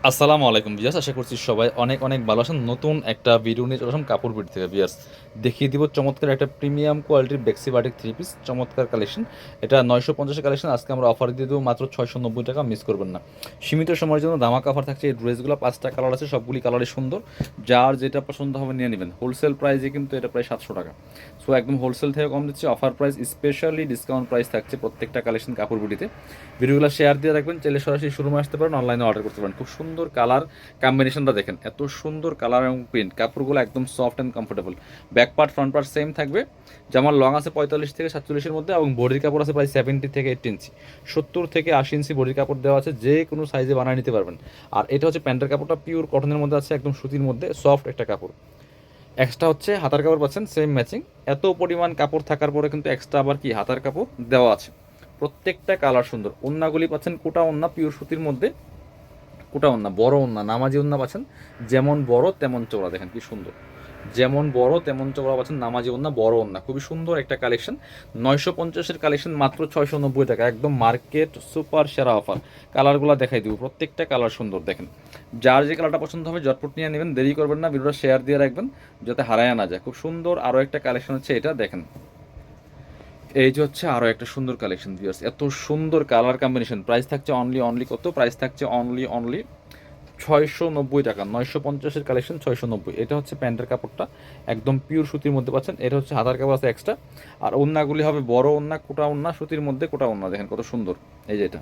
আসসালামু আলাইকুম বিয়াস, আশা করছি সবাই অনেক অনেক ভালো আছেন। নতুন একটা ভিডিও নিয়ে চলে আসলাম কাপড় বিট থেকে বিয়াস। দেখিয়ে দিব চমৎকার একটা প্রিমিয়াম কোয়ালিটির বেক্সি বাটিক থ্রি পিস, চমৎকার কালেকশন। এটা 950 কালেকশন, আজকে আমরা অফার দিয়ে দেবো মাত্র 690 টাকা, মিস করবেন না। সীমিত সময়ের জন্য ধামাকা অফার থাকছে। এই ড্রেসগুলো 5টা কালার আছে, সবগুলি কালারই সুন্দর। যার যেটা পছন্দ হবে নিয়ে নেবেন। হোলসেল প্রাইসে কিন্তু এটা প্রায় 700 টাকা। সো একদম হোলসেল থেকে কম দিচ্ছি, offer price, specially discount price থাকছে প্রত্যেকটা কালেকশন কাপড় বিটিতে। ভিডিওগুলো শেয়ার দিয়ে রাখবেন, চাইলে সরাসরি শোরুমে আসতে পারেন, অনলাইনে অর্ডার করতে পারেন। খুব সুন্দর কালার কম্বিনেশনটা দেখেন, এত সুন্দর কালার এবং প্রিন্ট। কাপড়গুলো একদম soft and comfortable. Back part front part same থাকবে। যেমন লং আছে 45 থেকে 47-এর মধ্যে, এবং বডির কাপড় আছে প্রায় 70 থেকে 80 ইঞ্চি, 70 থেকে 80 ইঞ্চি বডির কাপড় দেওয়া আছে, যে কোনো সাইজে বানিয়ে নিতে পারবেন। আর এটা হচ্ছে প্যান্টের কাপড়টা পিওর কটনের মধ্যে আছে, একদম সুতির মধ্যে সফট একটা কাপড়। এক্সট্রা হচ্ছে হাতার কাপড় পাচ্ছেন সেম ম্যাচিং। এত পরিমাণ কাপড় থাকার পরে কিন্তু এক্সট্রা আবার কি হাতার কাপড় দেওয়া আছে। প্রত্যেকটা কালার সুন্দর। ওন্নাগুলি পাচ্ছেন কোটা ওন্না, পিওর সুতির মধ্যে কোটা ওন্না, বড় ওন্না, নামাজি ওন্না পাচ্ছেন। যেমন বড় তেমন চওড়া, দেখেন কি সুন্দর। যেমন বড় তেমন চওড়া পাচ্ছেন, নামাজি ওন্না, বড় ওন্না, খুবই সুন্দর একটা কালেকশন। 950-এর কালেকশন মাত্র 690 টাকা, একদম মার্কেট সুপার সেরা অফার। কালারগুলো দেখাই দিব, প্রত্যেকটা কালার সুন্দর দেখেন। যার যে কালারটা পছন্দ হবে ঝটপট নিয়ে নেবেন, দেরি করবেন না। ভিডিওটা শেয়ার দিয়ে রাখবেন যাতে হারায় না যায়। খুব সুন্দর আরও একটা কালেকশন হচ্ছে এটা দেখেন। এই যে হচ্ছে আরও একটা সুন্দর কালেকশন ভিউয়ার্স, এত সুন্দর কালার কম্বিনেশন। প্রাইস থাকছে অনলি কত? প্রাইস থাকছে অনলি 690 টাকা। 950-এর কালেকশন 690। এটা হচ্ছে প্যান্টের কাপড়টা, একদম পিওর সুতির মধ্যে পাচ্ছেন। এটা হচ্ছে হাতার কাপড় আছে এক্সট্রা। আর ওন্নাগুলি হবে বড় ওন্না, কোটা ওন্না, সুতির মধ্যে কোটা ওন্না, দেখেন কত সুন্দর। এই যে এটা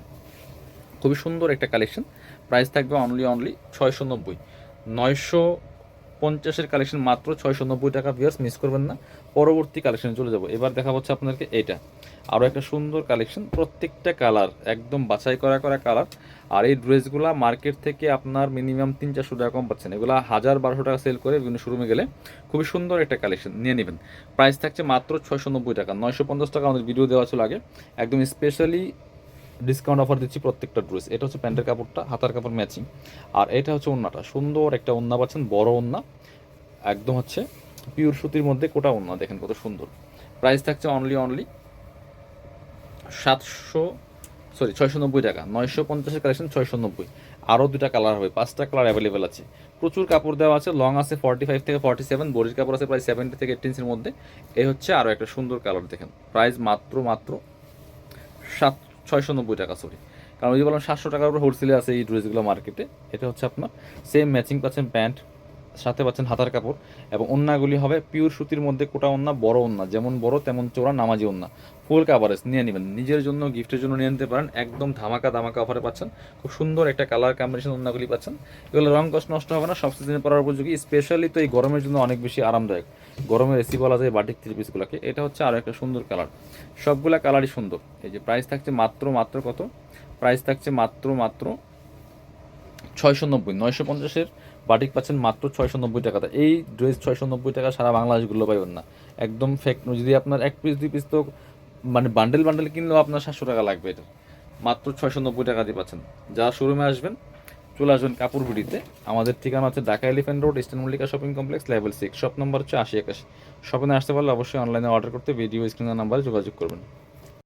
খুবই সুন্দর একটা কালেকশন। প্রাইস থাকবে অনলি 690। 950-এর কালেকশন মাত্র 690 টাকা ভিউয়ার্স, মিস করবেন না। পরবর্তী কালেকশনে চলে যাব। এবার দেখা হচ্ছে আপনাদেরকে এটা আরও একটা সুন্দর কালেকশন। প্রত্যেকটা কালার একদম বাছাই করা করা কালার। আর এই ড্রেসগুলো মার্কেট থেকে আপনার মিনিমাম 300-400 টাকা কম পাচ্ছেন। এগুলো 1000-1200 টাকা সেল করে বিভিন্ন শোরুমে গেলে। খুবই সুন্দর একটা কালেকশন, নিয়ে নেবেন। প্রাইস থাকছে মাত্র 690 টাকা। 950 টাকা আমাদের ভিডিও দেওয়া ছিল আগে, একদম স্পেশালি ডিসকাউন্ট অফার দিচ্ছি প্রত্যেকটা ড্রেস। এটা হচ্ছে প্যান্টের কাপড়টা, হাতার কাপড় ম্যাচিং। আর এটা হচ্ছে ওন্নাটা, সুন্দর একটা ওন্না পাচ্ছেন, বড় ওন্না, একদম হচ্ছে পিওর সুতির মধ্যে কোটা ওন্না, দেখেন কত সুন্দর। প্রাইস থাকছে অনলি 690 টাকা। 950-এর কালেকশন 690। আরও দুটা কালার হবে, 5টা কালার অ্যাভেলেবেল আছে। প্রচুর কাপড় দেওয়া আছে, লং আছে 45 থেকে 47, বডির কাপড় আছে প্রায় 70 থেকে 80 ইঞ্চির মধ্যে। এই হচ্ছে আরও একটা সুন্দর কালার দেখেন। প্রাইস মাত্র 690 টাকা, সরি। কারণ ওই যে বললাম 700 টাকার উপর হোলসেলে আছে এই ড্রেসগুলো মার্কেটে। এটা হচ্ছে আপনার সেম ম্যাচিং পাচ্ছেন, প্যান্ট সাথে পাচ্ছেন হাতার কাপড়, এবং ওন্নাগুলি হবে পিওর সুতির মধ্যে কোটা ওন্না, বড় ওন্না, যেমন বড় তেমন চওড়া, নামাজি ওন্না, ফুল কাভারেজ। নিয়ে নেবেন নিজের জন্য, গিফটের জন্য নিয়ে নিতে পারেন। একদম ধামাকা অফারে পাচ্ছেন। খুব সুন্দর একটা কালার কম্বিনেশন ওন্নাগুলি পাচ্ছেন। এগুলো রং কষ্ট নষ্ট হবে না, সব সিজনে পরার উপযোগী। স্পেশালি তো এই গরমের জন্য অনেক বেশি আরামদায়ক। গরমে এসি বলা যায় বাটিক থ্রি পিসগুলোকে। এটা হচ্ছে আরও একটা সুন্দর কালার, সবগুলা কালারই সুন্দর। এই যে প্রাইস থাকছে মাত্র কত? প্রাইস থাকছে মাত্র 690। 950-এর বাটিক পাচ্ছেন মাত্র 690 টাকাতে। এই ড্রেস 690 টাকা সারা বাংলাদেশগুলো পাইবেন না। একদম ফেক। যদি আপনার এক পিস 2 পিস তো মানে বান্ডেল কিনলেও আপনার 700 টাকা লাগবে। এটা মাত্র 690 টাকা দিয়ে পাচ্ছেন। যা শোরুমে আসবেন, চলে আসবেন কাপড় বিডিতে। আমাদের ঠিকানা হচ্ছে Dhaka elephant road, eastern Mallika shopping complex, level 6, shop number হচ্ছে 80-81। শপিংয়ে আসতে পারলে অবশ্যই অনলাইনে অর্ডার করতে ভিডিও স্ক্রিনের নাম্বারে যোগাযোগ করবেন।